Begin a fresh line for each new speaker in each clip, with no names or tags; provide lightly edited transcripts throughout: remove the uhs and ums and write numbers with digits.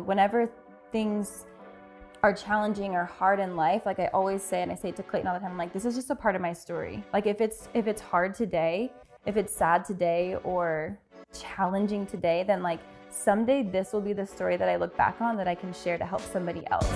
whenever things are challenging or hard in life, like I always say, and I say it to Clayton all the time, I'm like, this is just a part of my story. Like if it's hard today, if it's sad today or challenging today, then like someday this will be the story that I look back on that I can share to help somebody else.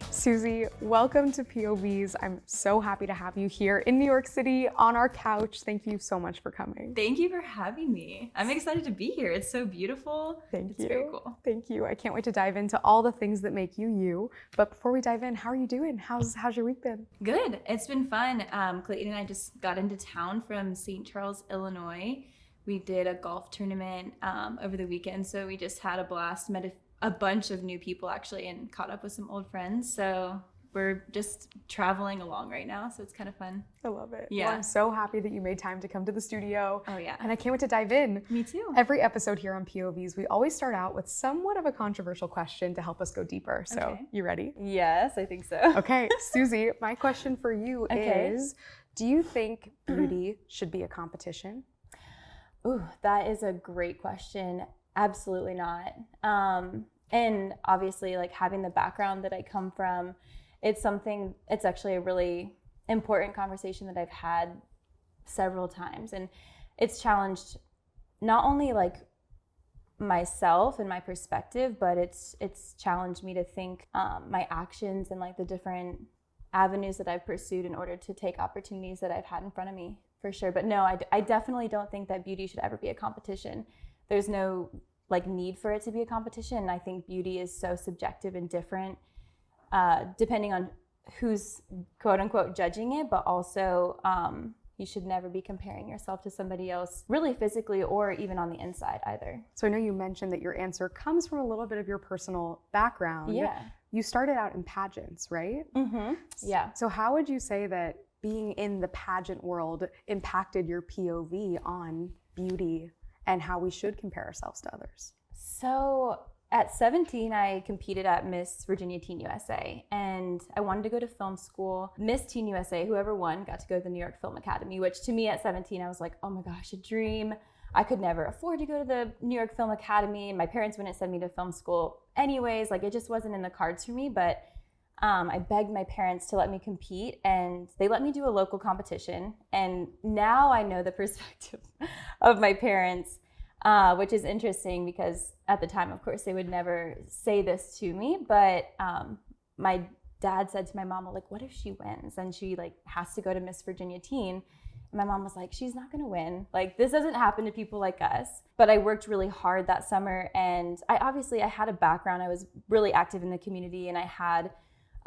Susie, welcome to POVz. I'm so happy to have you here in New York City on our couch. Thank you so much for coming.
Thank you for having me. I'm excited to be here. It's so beautiful.
Thank you.
It's very cool.
Thank you. I can't wait to dive into all the things that make you you. But before we dive in, how are you doing? How's your week been?
Good. It's been fun. Clayton and I just got into town from St. Charles, Illinois. We did a golf tournament over the weekend, so we just had a blast. Met a bunch of new people actually and caught up with some old friends. So we're just traveling along right now. So it's kind of fun.
I love it.
Yeah.
Well, I'm so happy that you made time to come to the studio.
Oh yeah.
And I can't wait to dive in.
Me too.
Every episode here on POVz, we always start out with somewhat of a controversial question to help us go deeper. So
Okay.
You ready?
Yes, I think so.
Okay, Susie, my question for you is, do you think beauty should be a competition?
Ooh, that is a great question. Absolutely not. And obviously, like having the background that I come from, it's actually a really important conversation that I've had several times. And it's challenged not only like myself and my perspective, but it's challenged me to think my actions and like the different avenues that I've pursued in order to take opportunities that I've had in front of me, for sure. But no, I definitely don't think that beauty should ever be a competition. There's no like need for it to be a competition. And I think beauty is so subjective and different depending on who's quote unquote judging it, but also you should never be comparing yourself to somebody else really physically or even on the inside either.
So I know you mentioned that your answer comes from a little bit of your personal background.
Yeah.
You started out in pageants, right?
Mm-hmm. Yeah.
So how would you say that being in the pageant world impacted your POV on beauty and how we should compare ourselves to others?
So at 17, I competed at Miss Virginia Teen USA, and I wanted to go to film school. Miss Teen USA, whoever won, got to go to the New York Film Academy, which to me at 17, I was like, oh my gosh, a dream. I could never afford to go to the New York Film Academy. My parents wouldn't send me to film school anyways. Like it just wasn't in the cards for me, but I begged my parents to let me compete, and they let me do a local competition. And now I know the perspective of my parents, which is interesting because at the time, of course, they would never say this to me. But my dad said to my mom, like, what if she wins and she like has to go to Miss Virginia Teen? And my mom was like, she's not gonna win. Like, this doesn't happen to people like us. But I worked really hard that summer, and I had a background. I was really active in the community, and I had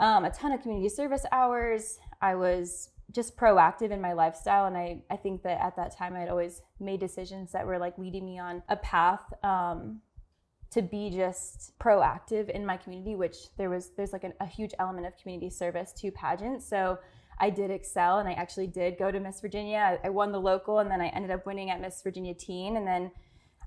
a ton of community service hours. I was just proactive in my lifestyle, and I think that at that time I had always made decisions that were like leading me on a path to be just proactive in my community, which there's like a huge element of community service to pageants. So I did excel, and I actually did go to Miss Virginia. I won the local, and then I ended up winning at Miss Virginia Teen, and then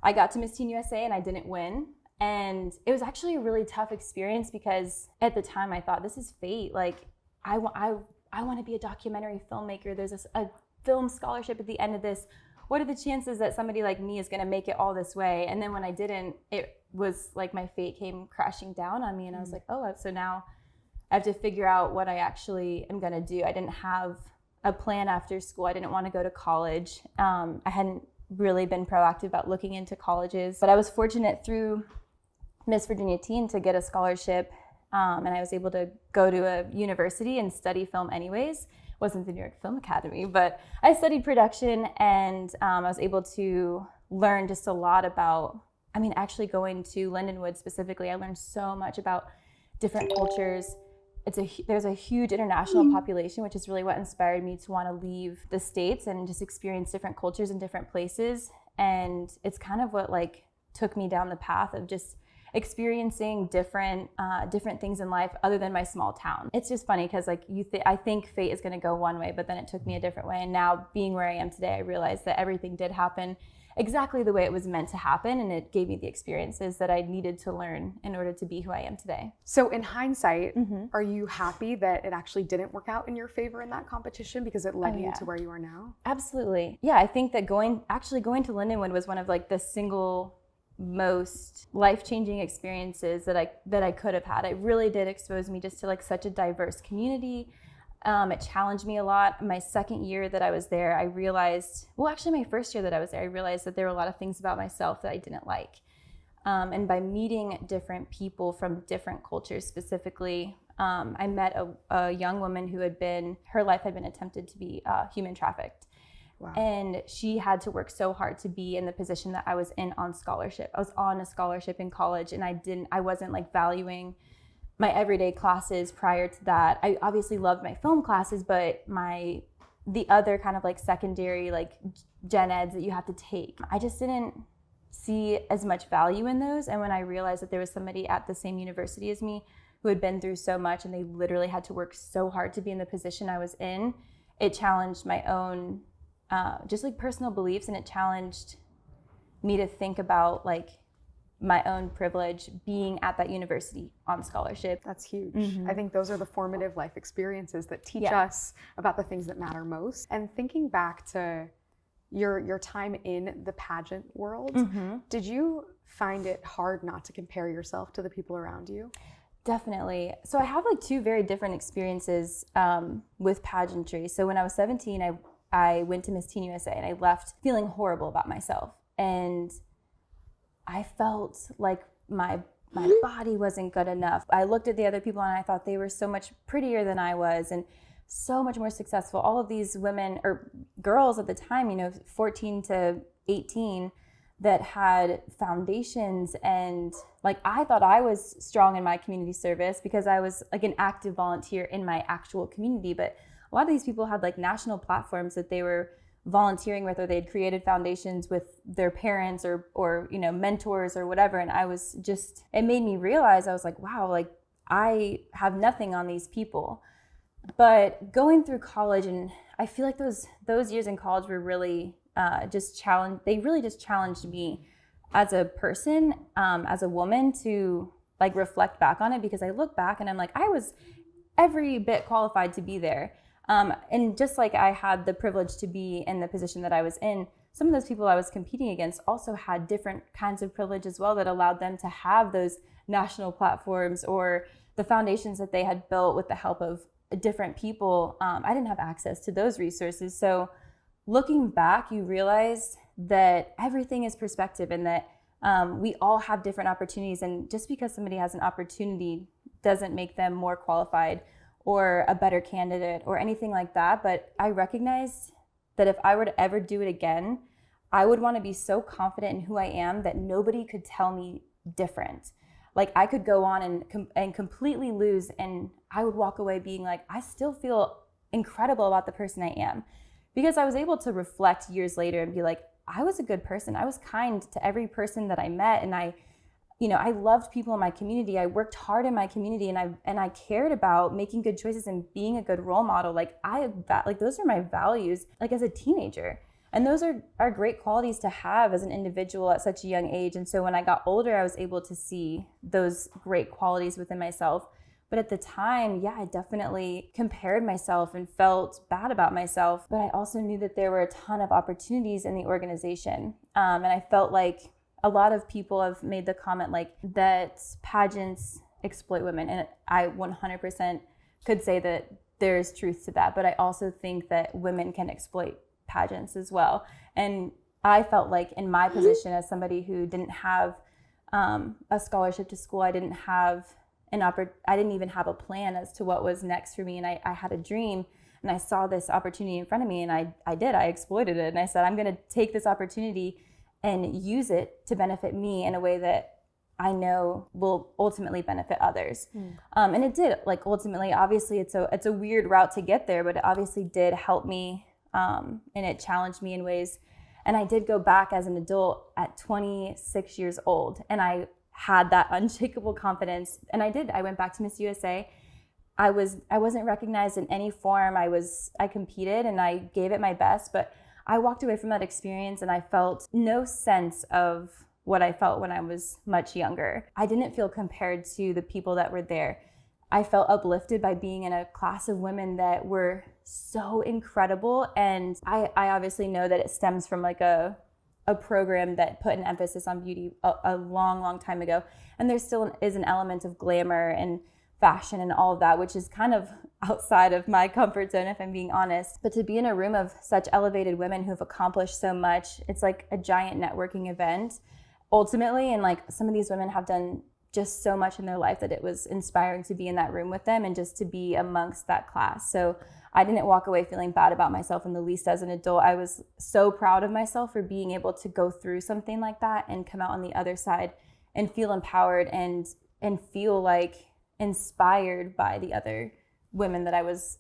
I got to Miss Teen USA and I didn't win. And it was actually a really tough experience because at the time I thought, this is fate. Like I want to be a documentary filmmaker. There's a film scholarship at the end of this. What are the chances that somebody like me is going to make it all this way? And then when I didn't, it was like my fate came crashing down on me, and I was like, oh, so now I have to figure out what I actually am going to do. I didn't have a plan after school. I didn't want to go to college. I hadn't really been proactive about looking into colleges, but I was fortunate through Miss Virginia Teen to get a scholarship, and I was able to go to a university and study film anyways. It wasn't the New York Film Academy, but I studied production, and I was able to learn just a lot about, actually going to Londonwood specifically, I learned so much about different cultures. There's a huge international population, which is really what inspired me to want to leave the States and just experience different cultures in different places. And it's kind of what like took me down the path of just experiencing different things in life other than my small town. It's just funny because like I think fate is going to go one way, but then it took me a different way. And now being where I am today, I realize that everything did happen exactly the way it was meant to happen, and it gave me the experiences that I needed to learn in order to be who I am today.
So in hindsight, are you happy that it actually didn't work out in your favor in that competition because it led you to where you are now?
Absolutely. Yeah, I think that going to Londonwood was one of like the single most life-changing experiences that I could have had. It really did expose me just to like such a diverse community. It challenged me a lot. My second year that I was there, I realized, well, actually my first year that I was there, I realized that there were a lot of things about myself that I didn't like. And by meeting different people from different cultures specifically, I met a young woman who her life had been attempted to be human trafficked.
Wow.
And she had to work so hard to be in the position that I was in on scholarship. I was on a scholarship in college, and I wasn't like valuing my everyday classes prior to that. I obviously loved my film classes, but the other kind of like secondary like gen eds that you have to take, I just didn't see as much value in those. And when I realized that there was somebody at the same university as me who had been through so much and they literally had to work so hard to be in the position I was in, it challenged my own just like personal beliefs, and it challenged me to think about like my own privilege being at that university on scholarship.
That's huge. I think those are the formative life experiences that teach us about the things that matter most. And thinking back to your time in the pageant world, did you find it hard not to compare yourself to the people around you?
Definitely. So I have like two very different experiences with pageantry. So when I was 17, I went to Miss Teen USA, and I left feeling horrible about myself. And I felt like my body wasn't good enough. I looked at the other people and I thought they were so much prettier than I was and so much more successful. All of these women or girls at the time, 14 to 18, that had foundations, and like I thought I was strong in my community service because I was like an active volunteer in my actual community. But a lot of these people had like national platforms that they were volunteering with, or they'd created foundations with their parents or mentors or whatever. And I was just, it made me realize, I was like, wow, like I have nothing on these people. But going through college, and I feel like those years in college were really they really just challenged me as a person, as a woman, to like reflect back on it, because I look back and I'm like, I was every bit qualified to be there. And just like I had the privilege to be in the position that I was in, some of those people I was competing against also had different kinds of privilege as well that allowed them to have those national platforms or the foundations that they had built with the help of different people. I didn't have access to those resources. So looking back, you realize that everything is perspective, and that we all have different opportunities. And just because somebody has an opportunity doesn't make them more qualified or a better candidate or anything like that. But I recognize that if I were to ever do it again, I would want to be so confident in who I am that nobody could tell me different. Like I could go on and completely lose, and I would walk away being like, I still feel incredible about the person I am, because I was able to reflect years later and be like, I was a good person. I was kind to every person that I met, and I loved people in my community. I worked hard in my community, and I cared about making good choices and being a good role model. Like those are my values, like as a teenager. And those are great qualities to have as an individual at such a young age. And so when I got older, I was able to see those great qualities within myself. But at the time, I definitely compared myself and felt bad about myself. But I also knew that there were a ton of opportunities in the organization. And I felt like a lot of people have made the comment like that pageants exploit women. And I 100% could say that there's truth to that. But I also think that women can exploit pageants as well. And I felt like in my position as somebody who didn't have a scholarship to school, I didn't even have a plan as to what was next for me. And I had a dream, and I saw this opportunity in front of me, and I exploited it. And I said, I'm going to take this opportunity and use it to benefit me in a way that I know will ultimately benefit others. And it did. Like ultimately, obviously it's a weird route to get there, but it obviously did help me, and it challenged me in ways. And I did go back as an adult at 26 years old, and I had that unshakable confidence. And I went back to Miss USA. I wasn't recognized in any form. I competed and I gave it my best, but I walked away from that experience and I felt no sense of what I felt when I was much younger. I didn't feel compared to the people that were there. I felt uplifted by being in a class of women that were so incredible. And I obviously know that it stems from like a program that put an emphasis on beauty a long, long time ago. And there still is an element of glamour and fashion and all of that, which is kind of outside of my comfort zone, if I'm being honest. But to be in a room of such elevated women who've accomplished so much, it's like a giant networking event ultimately. And like some of these women have done just so much in their life that it was inspiring to be in that room with them and just to be amongst that class. So I didn't walk away feeling bad about myself in the least as an adult. I was so proud of myself for being able to go through something like that and come out on the other side and feel empowered and feel like inspired by the other women that I was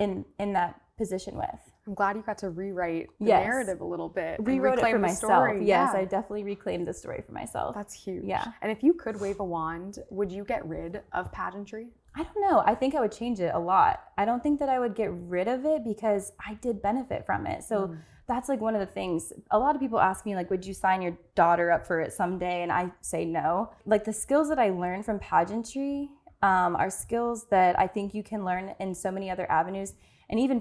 in that position with.
I'm glad you got to rewrite the narrative a little bit.
Rewrote it for myself. Yes, I definitely reclaimed the story for myself.
That's huge.
Yeah.
And if you could wave a wand, would you get rid of pageantry?
I don't know. I think I would change it a lot. I don't think that I would get rid of it because I did benefit from it. So that's like one of the things. A lot of people ask me like, would you sign your daughter up for it someday? And I say no. Like the skills that I learned from pageantry are skills that I think you can learn in so many other avenues and even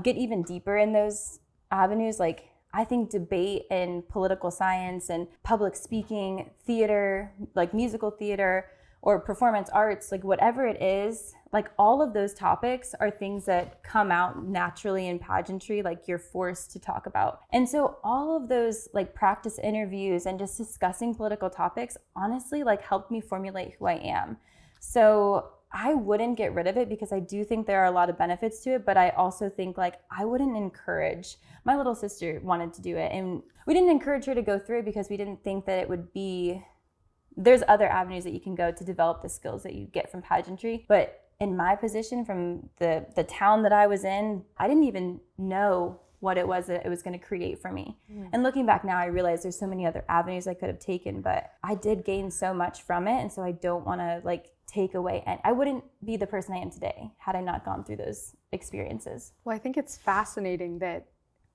get even deeper in those avenues. Like I think debate and political science and public speaking, theater, like musical theater or performance arts, like whatever it is, like all of those topics are things that come out naturally in pageantry, like you're forced to talk about. And so all of those like practice interviews and just discussing political topics, honestly, like helped me formulate who I am. So I wouldn't get rid of it because I do think there are a lot of benefits to it, but I also think like I wouldn't encourage. My little sister wanted to do it and we didn't encourage her to go through it because we didn't think that it would be, there's other avenues that you can go to develop the skills that you get from pageantry. But in my position from the town that I was in, I didn't even know what it was that it was going to create for me. And looking back now, I realize there's so many other avenues I could have taken, but I did gain so much from it. And so I don't want to like take away, and I wouldn't be the person I am today had I not gone through those experiences.
Well, I think it's fascinating that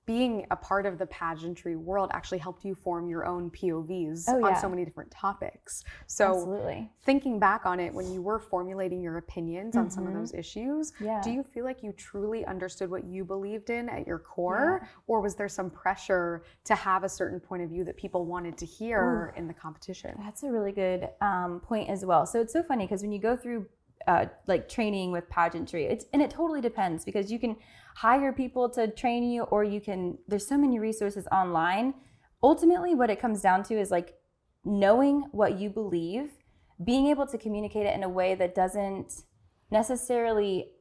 being a part of the pageantry world actually helped you form your own POVz on so many different topics. So
absolutely.
Thinking back on it, when you were formulating your opinions on some of those issues, do you feel like you truly understood what you believed in at your core? Or was there some pressure to have a certain point of view that people wanted to hear in the competition?
That's a really good point as well. So it's so funny because when you go through like training with pageantry, it totally depends because you can hire people to train you or there's so many resources online. Ultimately, what it comes down to is like knowing what you believe, being able to communicate it in a way that doesn't necessarily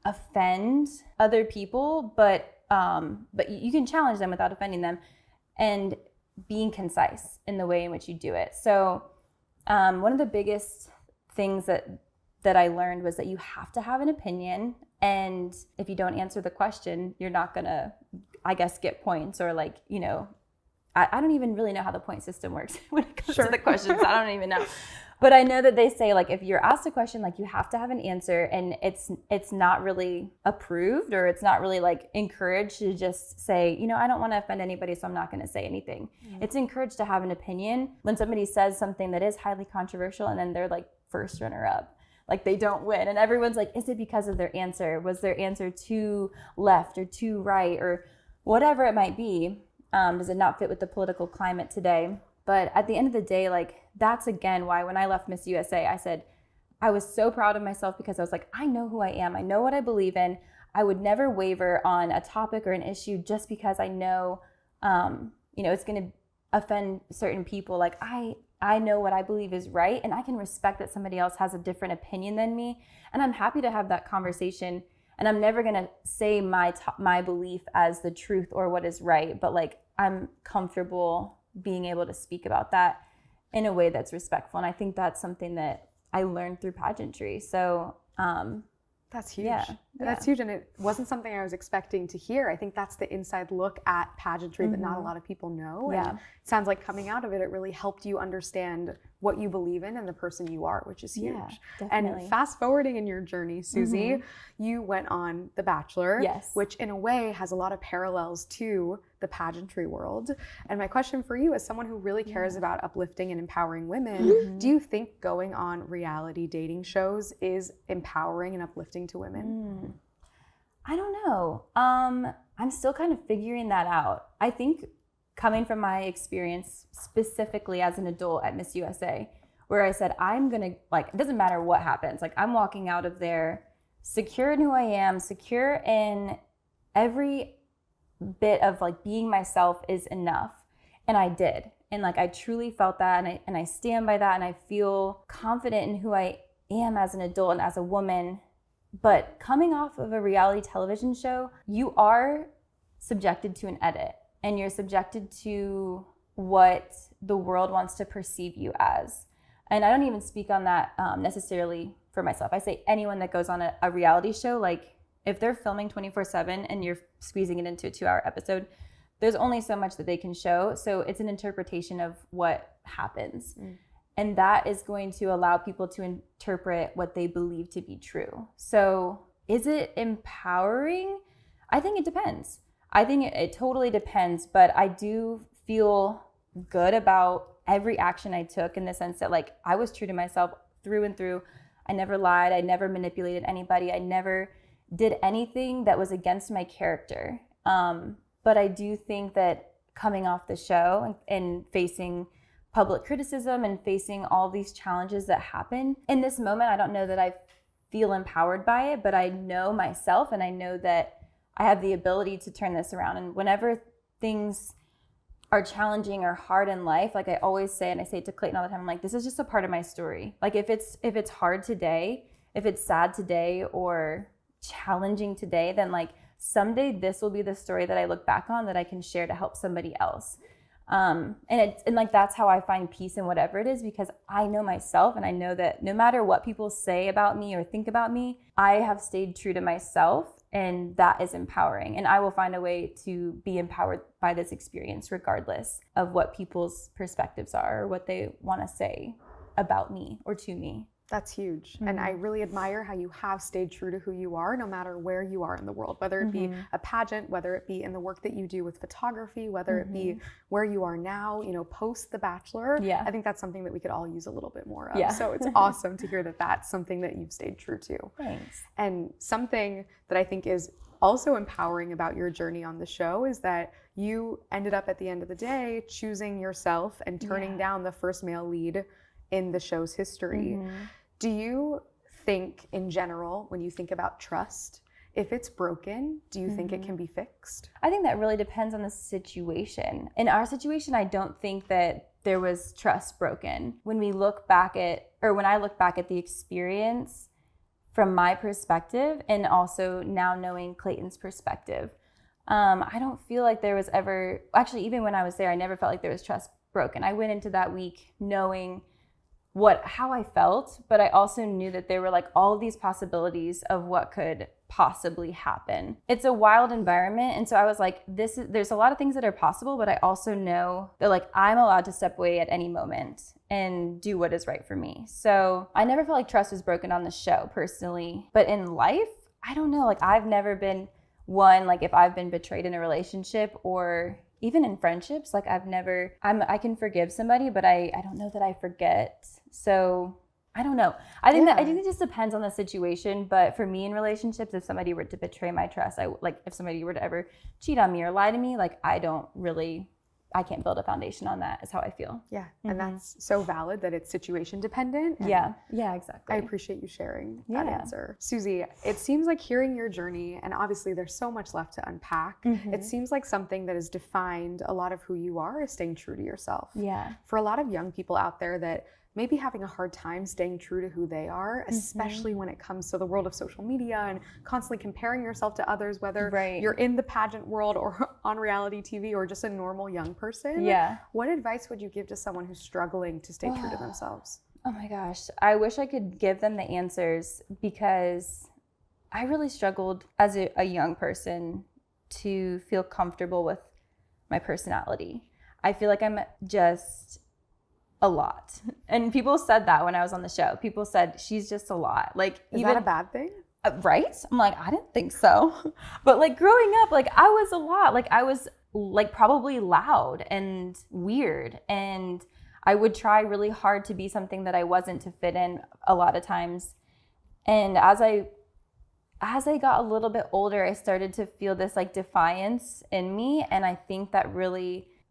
offend other people, but you can challenge them without offending them, and being concise in the way in which you do it. So one of the biggest things that I learned was that you have to have an opinion, and if you don't answer the question, you're not gonna, I guess, get points or like, you know, I don't even really know how the point system works when it comes to the questions. I don't even know. But I know that they say like if you're asked a question, like you have to have an answer, and it's not really approved or it's not really like encouraged to just say, you know, I don't want to offend anybody, so I'm not going to say anything. It's encouraged to have an opinion when somebody says something that is highly controversial and then they're like first runner up. Like they don't win. And everyone's like, is it because of their answer? Was their answer too left or too right or whatever it might be? Does it not fit with the political climate today? But at the end of the day, like that's again why when I left Miss USA, I said, I was so proud of myself because I was like, I know who I am. I know what I believe in. I would never waver on a topic or an issue just because I know, you know, it's going to offend certain people. Like I know what I believe is right, and I can respect that somebody else has a different opinion than me, and I'm happy to have that conversation. And I'm never gonna say my belief as the truth or what is right, but like I'm comfortable being able to speak about that in a way that's respectful. And I think that's something that I learned through pageantry. So
that's huge.
Yeah.
That's huge. And it wasn't something I was expecting to hear. I think that's the inside look at pageantry that not a lot of people know. And it sounds like coming out of it, it really helped you understand what you believe in and the person you are, which is huge.
Yeah, definitely.
And fast forwarding in your journey, Susie, you went on The Bachelor, which in a way has a lot of parallels to the pageantry world. And my question for you, as someone who really cares about uplifting and empowering women, do you think going on reality dating shows is empowering and uplifting to women?
I don't know. I'm still kind of figuring that out. I think coming from my experience specifically as an adult at Miss USA, where I said, I'm gonna, like, it doesn't matter what happens. Like, I'm walking out of there secure in who I am, secure in every bit of like being myself is enough. And I did. And like, I truly felt that, and I stand by that, and I feel confident in who I am as an adult and as a woman. But coming off of a reality television show, you are subjected to an edit, and you're subjected to what the world wants to perceive you as. And I don't even speak on that necessarily for myself. I say anyone that goes on a reality show, like if they're filming 24/7 and you're squeezing it into a 2-hour episode, there's only so much that they can show. So it's an interpretation of what happens. And that is going to allow people to interpret what they believe to be true. So is it empowering? I think it depends. I think it totally depends, but I do feel good about every action I took, in the sense that like I was true to myself through and through. I never lied. I never manipulated anybody. I never did anything that was against my character. But I do think that coming off the show and facing public criticism and facing all these challenges that happen in this moment, I don't know that I feel empowered by it, but I know myself, and I know that I have the ability to turn this around. And whenever things are challenging or hard in life, like I always say, and I say it to Clayton all the time, I'm like, this is just a part of my story. Like if it's hard today, if it's sad today or challenging today, then like someday this will be the story that I look back on that I can share to help somebody else. And like that's how I find peace in whatever it is, because I know myself, and I know that no matter what people say about me or think about me, I have stayed true to myself, and that is empowering. And I will find a way to be empowered by this experience regardless of what people's perspectives are or what they want to say about me or to me.
That's huge. And I really admire how you have stayed true to who you are, no matter where you are in the world, whether it be a pageant, whether it be in the work that you do with photography, whether it be where you are now, you know, post The Bachelor. I think that's something that we could all use a little bit more of. So it's awesome to hear that that's something that you've stayed true to.
Thanks.
And something that I think is also empowering about your journey on the show is that you ended up at the end of the day choosing yourself and turning down the first male lead in the show's history. Do you think in general, when you think about trust, if it's broken, do you think it can be fixed?
I think that really depends on the situation. In our situation, I don't think that there was trust broken. When we look back at, or when I look back at the experience from my perspective, and also now knowing Clayton's perspective, I don't feel like there was ever, actually even when I was there, I never felt like there was trust broken. I went into that week knowing how I felt, but I also knew that there were like all of these possibilities of what could possibly happen. It's a wild environment, and so I was like, there's a lot of things that are possible, but I also know that like I'm allowed to step away at any moment and do what is right for me. So I never felt like trust was broken on the show personally, but in life, I don't know, like I've never been one, like if I've been betrayed in a relationship or even in friendships, like I can forgive somebody, but I don't know that I forget. So I don't know. I think it just depends on the situation. But for me in relationships, if somebody were to betray my trust, if somebody were to ever cheat on me or lie to me, like I can't build a foundation on that, is how I feel.
Yeah, and that's so valid that it's situation dependent.
Yeah, exactly.
I appreciate you sharing that answer. Susie, it seems like hearing your journey, and obviously there's so much left to unpack, it seems like something that has defined a lot of who you are is staying true to yourself.
Yeah.
For a lot of young people out there that maybe having a hard time staying true to who they are, especially when it comes to the world of social media and constantly comparing yourself to others, whether you're in the pageant world or on reality TV or just a normal young person.
Yeah.
What advice would you give to someone who's struggling to stay true to themselves?
Oh my gosh. I wish I could give them the answers, because I really struggled as a young person to feel comfortable with my personality. I feel like I'm just a lot. And people said that when I was on the show. People said, she's just a lot. Like,
is that a bad thing?
Right? I'm like, I didn't think so. But like growing up, like I was a lot. Like I was like probably loud and weird. And I would try really hard to be something that I wasn't, to fit in a lot of times. And as I got a little bit older, I started to feel this like defiance in me. And I think that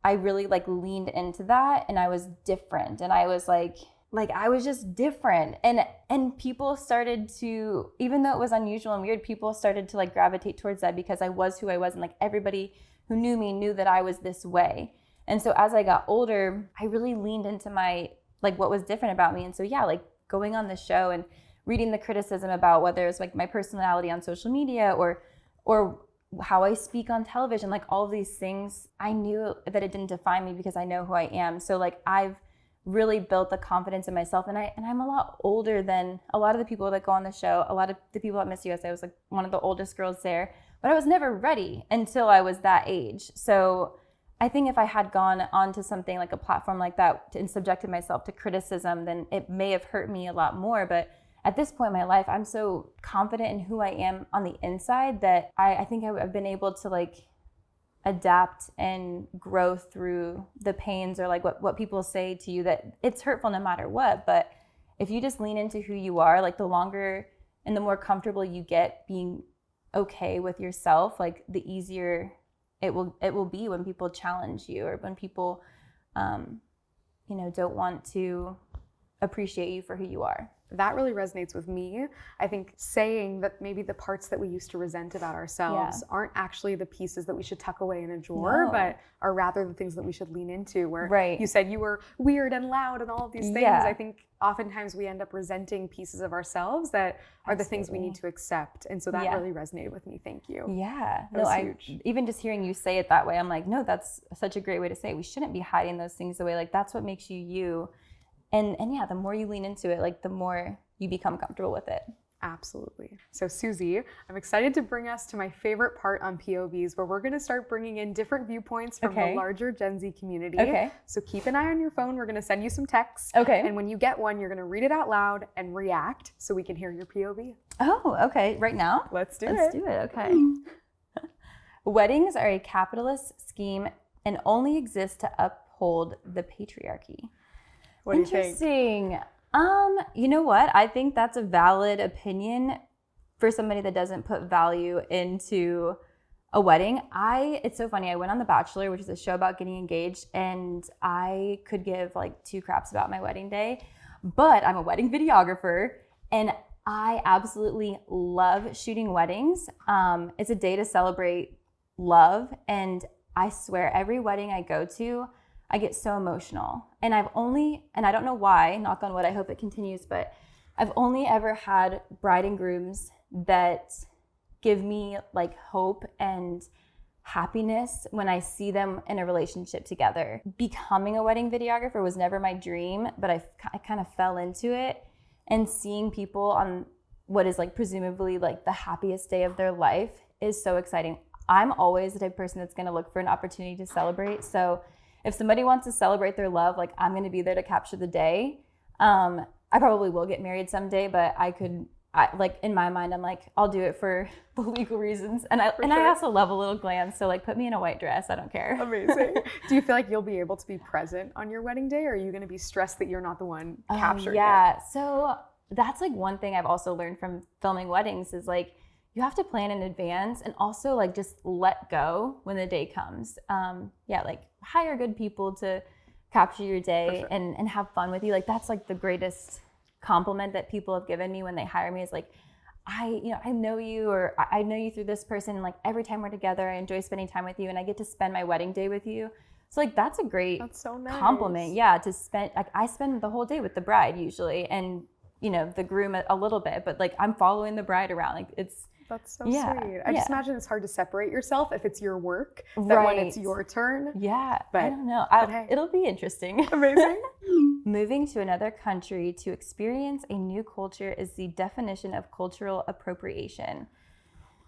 I really like leaned into that, and I was different. And I was like I was just different. And people started to, even though it was unusual and weird, people started to like gravitate towards that because I was who I was. And like everybody who knew me knew that I was this way. And so as I got older, I really leaned into my, like what was different about me. And so yeah, like going on the show and reading the criticism about whether it's like my personality on social media or how I speak on television, like all of these things, I knew that it didn't define me because I know who I am. So like I've really built the confidence in myself, and I'm a lot older than a lot of the people that go on the show. A lot of the people at Miss USA, I was like one of the oldest girls there, but I was never ready until I was that age. So I think if I had gone onto something like a platform like that and subjected myself to criticism, then it may have hurt me a lot more. But at this point in my life, I'm so confident in who I am on the inside that I think I've been able to like adapt and grow through the pains or like what people say to you, that it's hurtful no matter what. But if you just lean into who you are, like the longer and the more comfortable you get being okay with yourself, like the easier it will be when people challenge you or when people don't want to appreciate you for who you are.
That really resonates with me. I think saying that maybe the parts that we used to resent about ourselves aren't actually the pieces that we should tuck away in a drawer, but are rather the things that we should lean into. Where you said you were weird and loud and all of these things. I think oftentimes we end up resenting pieces of ourselves that are the things we need to accept. And so that really resonated with me. Thank you.
Yeah.
That was huge.
Even just hearing you say it that way, I'm like, no, that's such a great way to say it. We shouldn't be hiding those things away. Like that's what makes you you. And yeah, the more you lean into it, like the more you become comfortable with it.
Absolutely. So Susie, I'm excited to bring us to my favorite part on POVz, where we're going to start bringing in different viewpoints from the larger Gen Z community. So keep an eye on your phone. We're going to send you some texts. And when you get one, you're going to read it out loud and react so we can hear your POV.
Oh, okay. Right now?
Let's do
it. Okay. Weddings are a capitalist scheme and only exist to uphold the patriarchy.
What do you think?
Interesting. You know what? I think that's a valid opinion for somebody that doesn't put value into a wedding. It's so funny. I went on The Bachelor, which is a show about getting engaged, and I could give like two craps about my wedding day, but I'm a wedding videographer and I absolutely love shooting weddings. It's a day to celebrate love, and I swear every wedding I go to, I get so emotional. And I don't know why, knock on wood, I hope it continues, but I've only ever had bride and grooms that give me like hope and happiness when I see them in a relationship together. Becoming a wedding videographer was never my dream, but I kind of fell into it. And seeing people on what is like presumably like the happiest day of their life is so exciting. I'm always the type of person that's gonna look for an opportunity to celebrate. So if somebody wants to celebrate their love, like I'm going to be there to capture the day. I probably will get married someday, but like in my mind, I'm like, I'll do it for the legal reasons. And I also love a little glam. So like put me in a white dress. I don't care.
Amazing. Do you feel like you'll be able to be present on your wedding day, or are you going to be stressed that you're not the one capturing it?
So that's like one thing I've also learned from filming weddings is like, you have to plan in advance and also like just let go when the day comes. Like hire good people to capture your day and have fun with you. Like that's like the greatest compliment that people have given me when they hire me is like, I know you, or I know you through this person. And like every time we're together, I enjoy spending time with you and I get to spend my wedding day with you. So like that's a great compliment. Yeah, to spend, like I spend the whole day with the bride usually, and the groom a little bit, but like I'm following the bride around. Like
that's so sweet. I just imagine it's hard to separate yourself if it's your work, that when it's your turn.
Yeah,
but
I don't know. It'll be interesting.
Amazing.
Moving to another country to experience a new culture is the definition of cultural appropriation.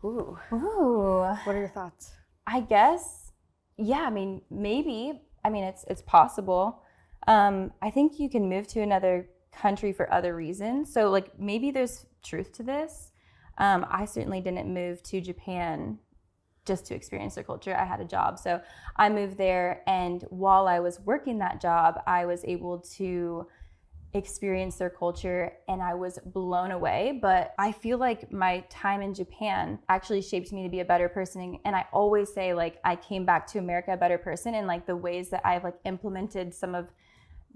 Ooh. What are your thoughts?
I guess, maybe. It's possible. I think you can move to another country for other reasons. So like maybe there's truth to this. I certainly didn't move to Japan just to experience their culture. I had a job. So I moved there, and while I was working that job, I was able to experience their culture, and I was blown away. But I feel like my time in Japan actually shaped me to be a better person. And I always say like I came back to America a better person, and like the ways that I've like implemented some of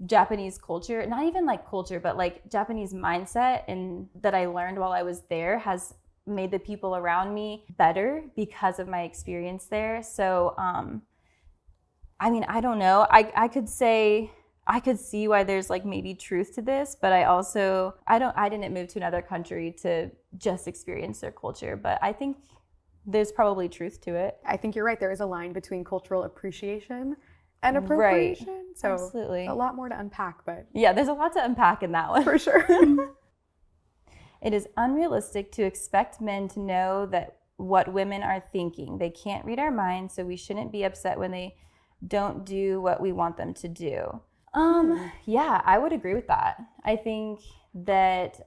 Japanese culture, not even like culture, but like Japanese mindset, and that I learned while I was there has made the people around me better because of my experience there. So, I mean, I don't know. I could say, I could see why there's like maybe truth to this, but I didn't move to another country to just experience their culture, but I think there's probably truth to it.
I think you're right. There is a line between cultural appreciation and appropriation.
Right.
So
absolutely.
A lot more to unpack, but
yeah, there's a lot to unpack in that one.
For sure.
It is unrealistic to expect men to know that what women are thinking. They can't read our minds, so we shouldn't be upset when they don't do what we want them to do. Yeah, I would agree with that. I think that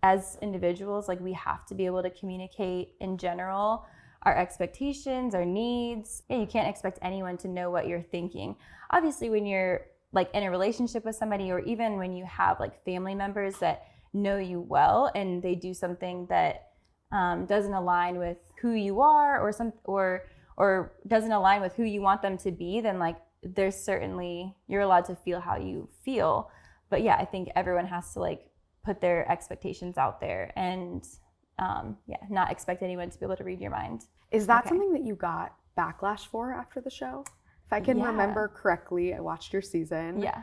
as individuals, like we have to be able to communicate in general our expectations, our needs. Yeah, you can't expect anyone to know what you're thinking. Obviously, when you're like in a relationship with somebody, or even when you have like family members that know you well and they do something that doesn't align with who you are, or doesn't align with who you want them to be, then like there's certainly, you're allowed to feel how you feel. But yeah, I think everyone has to like put their expectations out there and not expect anyone to be able to read your mind.
Is that something that you got backlash for after the show? If I can remember correctly, I watched your season.
Yeah.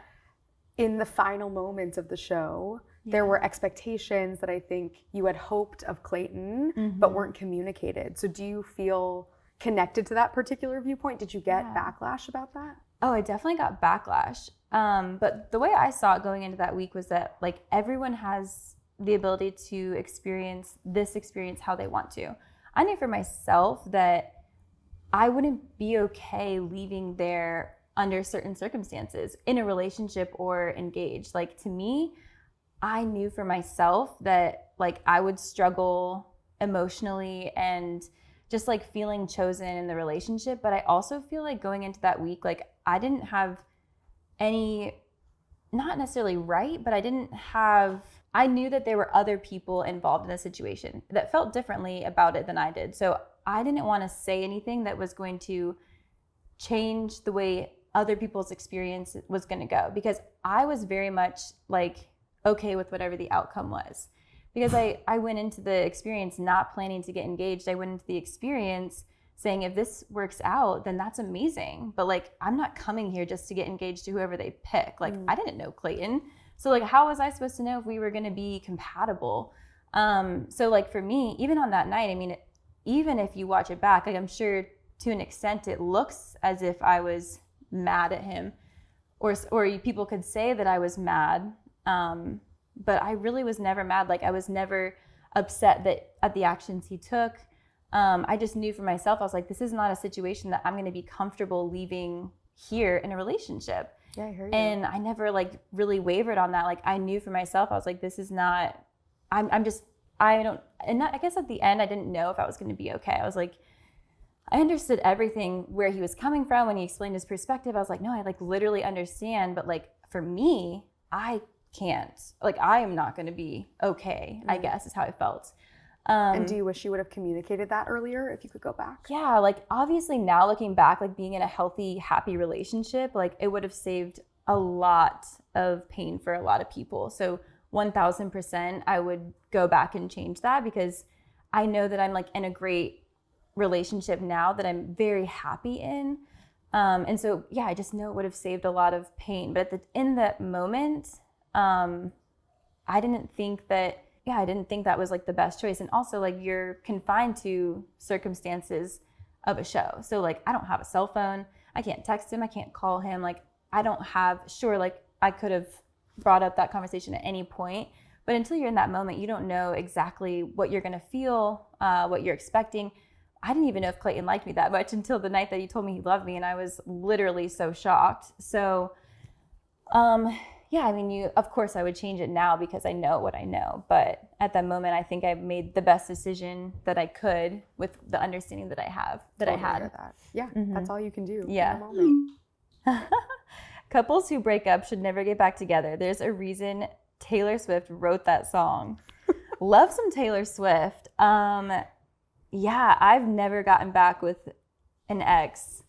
In the final moments of the show, there were expectations that I think you had hoped of Clayton, but weren't communicated. So do you feel connected to that particular viewpoint? Did you get backlash about that?
Oh, I definitely got backlash. But the way I saw it going into that week was that like everyone has the ability to experience how they want to. I knew for myself that I wouldn't be okay leaving there under certain circumstances in a relationship or engaged. Like to me, I knew for myself that like I would struggle emotionally and just like feeling chosen in the relationship. But I also feel like going into that week, like I didn't have any, not necessarily right, but I knew that there were other people involved in the situation that felt differently about it than I did. So I didn't want to say anything that was going to change the way other people's experience was going to go, because I was very much like okay with whatever the outcome was. Because I went into the experience not planning to get engaged. I went into the experience saying, if this works out, then that's amazing. But like, I'm not coming here just to get engaged to whoever they pick. Like, I didn't know Clayton. So like, how was I supposed to know if we were going to be compatible? So like for me, even on that night, I mean, even if you watch it back, like I'm sure to an extent it looks as if I was mad at him, or people could say that I was mad. But I really was never mad. Like I was never upset at the actions he took. I just knew for myself, I was like, this is not a situation that I'm going to be comfortable leaving here in a relationship.
Yeah, I heard you.
And I never like really wavered on that. Like I knew for myself, I was like, this is not, I guess at the end, I didn't know if I was going to be okay. I was like, I understood everything where he was coming from when he explained his perspective. I was like, no, I like literally understand. But like for me, I can't, like I am not going to be okay, I guess is how I felt.
And do you wish you would have communicated that earlier if you could go back?
Yeah, like obviously now looking back, like being in a healthy, happy relationship, like it would have saved a lot of pain for a lot of people. So 1000% I would go back and change that, because I know that I'm like in a great relationship now that I'm very happy in. And so, yeah, I just know it would have saved a lot of pain. But in that moment, I didn't think that was like the best choice. And also like you're confined to circumstances of a show. So like I don't have a cell phone. I can't text him. I can't call him. Like I don't have, like I could have brought up that conversation at any point. But until you're in that moment, you don't know exactly what you're going to feel, what you're expecting. I didn't even know if Clayton liked me that much until the night that he told me he loved me. And I was literally so shocked. So Yeah, I mean, of course I would change it now because I know what I know. But at that moment, I think I made the best decision that I could with the understanding that I had.
That. Yeah, that's all you can do in the moment.
Couples who break up should never get back together. There's a reason Taylor Swift wrote that song. Love some Taylor Swift. Yeah, I've never gotten back with an ex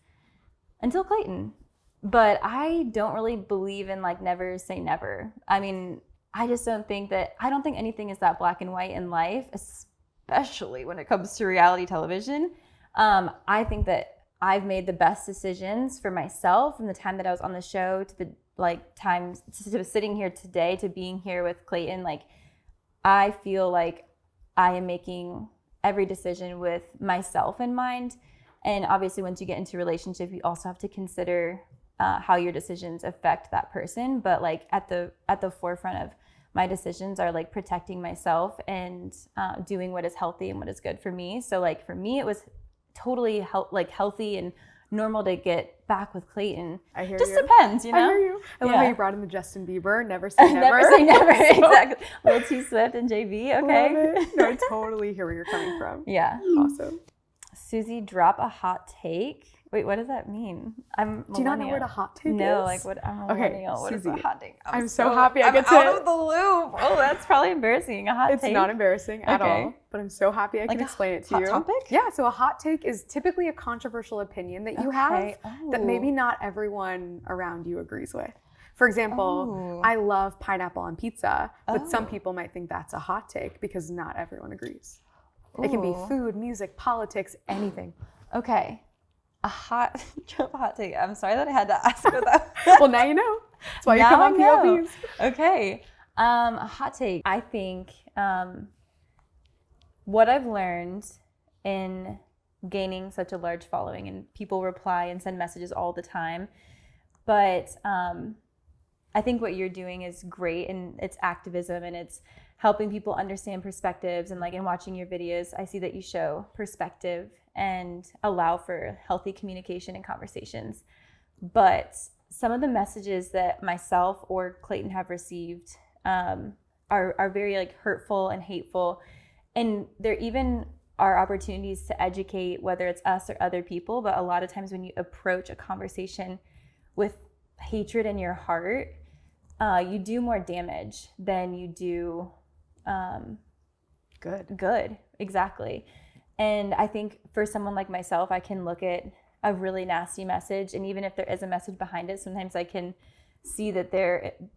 until Clayton. But I don't really believe in like never say never. I mean, I don't think anything is that black and white in life, especially when it comes to reality television. I think that I've made the best decisions for myself from the time that I was on the show to the time to sitting here today to being here with Clayton. Like, I feel like I am making every decision with myself in mind. And obviously, once you get into a relationship, you also have to consider how your decisions affect that person. But like at the forefront of my decisions are like protecting myself and doing what is healthy and what is good for me. So like for me, it was totally healthy and normal to get back with Clayton.
I hear
Just
you.
Depends, you know?
I hear you. I love how you brought in the Justin Bieber, never say never.
Never say never, exactly. Lil T Swift and JB, okay?
Love it. No, I totally hear where you're coming from.
Yeah.
Awesome.
Susie, drop a hot take. Wait, what does that mean? I'm millennial.
Do you not know what a hot take is?
No, like what? I'm a millennial.
Okay,
What is
Susie,
a hot take?
I'm so happy I get to.
I'm out of the loop. Oh, that's probably embarrassing. A hot take.
It's not embarrassing at all, but I'm so happy I can explain it to you.
Hot topic?
Yeah, so a hot take is typically a controversial opinion that you have that maybe not everyone around you agrees with. For example, I love pineapple on pizza, but some people might think that's a hot take because not everyone agrees. It can be food, music, politics, anything.
Okay. A hot take. I'm sorry that I had to ask for that.
Well, now you know. That's why you come on POVz.
Okay. A hot take. I think what I've learned in gaining such a large following, and people reply and send messages all the time, but I think what you're doing is great, and it's activism, and it's helping people understand perspectives. And like in watching your videos, I see that you show perspective and allow for healthy communication and conversations. But some of the messages that myself or Clayton have received are very like hurtful and hateful. And there even are opportunities to educate, whether it's us or other people. But a lot of times when you approach a conversation with hatred in your heart, you do more damage than you do good. Exactly. And I think for someone like myself, I can look at a really nasty message, and even if there is a message behind it, sometimes I can see that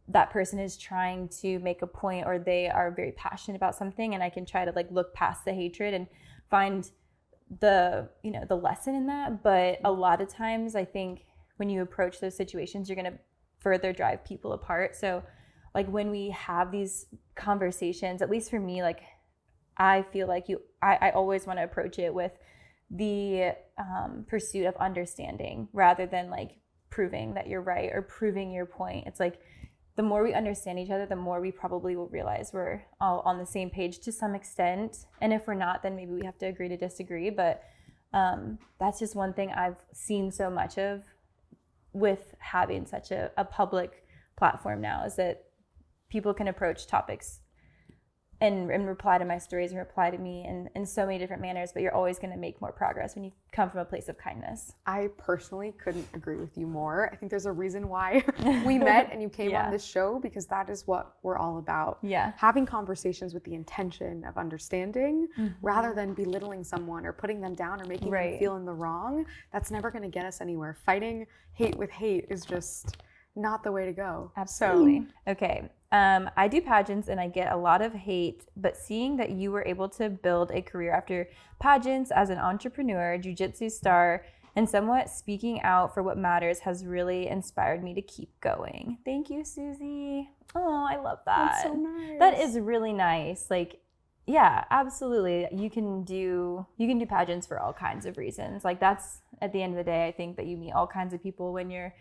that person is trying to make a point, or they are very passionate about something, and I can try to like look past the hatred and find the lesson in that. But a lot of times I think when you approach those situations, you're going to further drive people apart. So like when we have these conversations, at least for me, like I feel like I always want to approach it with the pursuit of understanding rather than like proving that you're right or proving your point. It's like the more we understand each other, the more we probably will realize we're all on the same page to some extent. And if we're not, then maybe we have to agree to disagree. But that's just one thing I've seen so much of with having such a public platform now, is that people can approach topics and reply to my stories and reply to me in so many different manners, but you're always going to make more progress when you come from a place of kindness.
I personally couldn't agree with you more. I think there's a reason why we met and you came on this show, because that is what we're all about.
Yeah.
Having conversations with the intention of understanding rather than belittling someone or putting them down or making them feel in the wrong. That's never going to get us anywhere. Fighting hate with hate is just not the way to go.
Absolutely. Okay. I do pageants and I get a lot of hate, but seeing that you were able to build a career after pageants as an entrepreneur, jiu-jitsu star, and somewhat speaking out for what matters has really inspired me to keep going. Thank you, Susie. Oh, I love that.
That's so nice.
That is really nice. Like, yeah, absolutely. You can do pageants for all kinds of reasons. Like that's, at the end of the day, I think that you meet all kinds of people when you're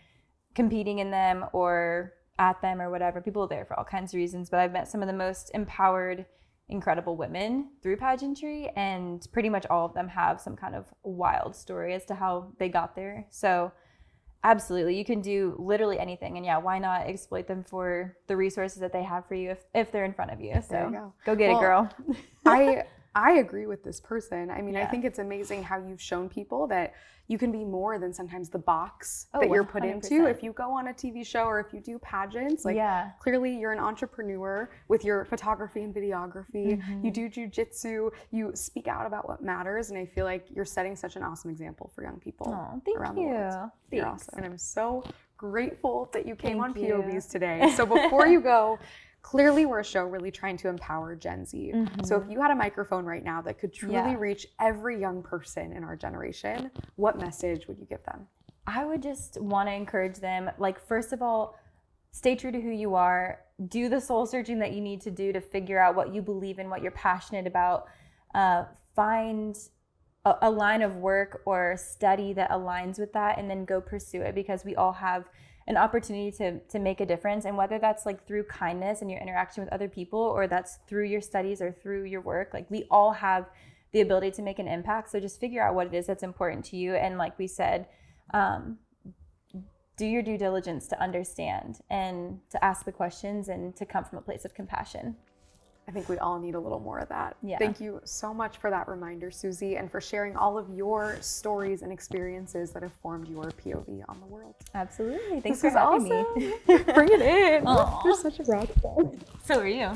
competing in them or at them or whatever. People are there for all kinds of reasons, but I've met some of the most empowered, incredible women through pageantry, and pretty much all of them have some kind of wild story as to how they got there. So Absolutely. You can do literally anything. And yeah, why not exploit them for the resources that they have for you if they're in front of you. So
There you
go get it, girl.
I agree with this person. I mean, I
Yeah.
think it's amazing how you've shown people that you can be more than sometimes the box that you're put into.
100%.
If you go on a TV show or if you do pageants, like
Yeah.
clearly you're an entrepreneur with your photography and videography.
Mm-hmm.
You do jujitsu, you speak out about what matters. And I feel like you're setting such an awesome example for young people
Oh, thank
around
you.
the world. You're
Thanks.
awesome. And I'm so grateful that you came
Thank
on
you.
POVz today. So before you go, clearly we're a show really trying to empower Gen Z. So if you had a microphone right now that could truly
Yeah.
reach every young person in our generation, what message would you give them?
I would just want to encourage them, like, first of all, stay true to who you are. Do the soul searching that you need to do to figure out what you believe in, what you're passionate about. Find a line of work or study that aligns with that, and then go pursue it, because we all have an opportunity to make a difference. And whether that's like through kindness and your interaction with other people, or that's through your studies or through your work, like we all have the ability to make an impact. So just figure out what it is that's important to you. And like we said, do your due diligence to understand and to ask the questions and to come from a place of compassion.
I think we all need a little more of that.
Yeah.
Thank you so much for that reminder, Susie, and for sharing all of your stories and experiences that have formed your POV on the world.
Absolutely. Thanks
This
for
is
having
awesome.
me.
Bring it in.
Aw.
You're such a rock star.
So are you.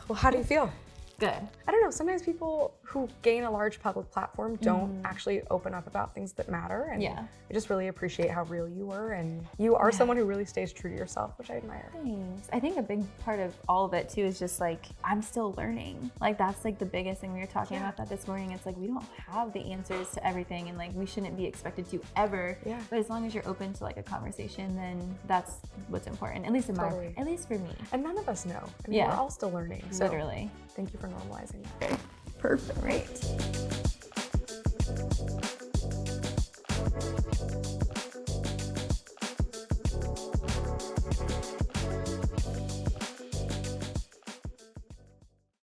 Well, how do you feel?
Good.
I don't know. Sometimes people who gain a large public platform don't actually open up about things that matter. And
Yeah.
I just really appreciate how real you were. And you are someone who really stays true to yourself, which I admire.
Thanks. I think a big part of all of it too is just like, I'm still learning. Like that's like the biggest thing. We were talking about that this morning. It's like, we don't have the answers to everything, and like we shouldn't be expected to ever.
Yeah.
But as long as you're open to like a conversation, then that's what's important. At least in
Totally.
at least for me.
And none of us know. I mean,
Yeah.
we're all still learning. So
Literally.
thank you for normalizing that.
Perfect. Great.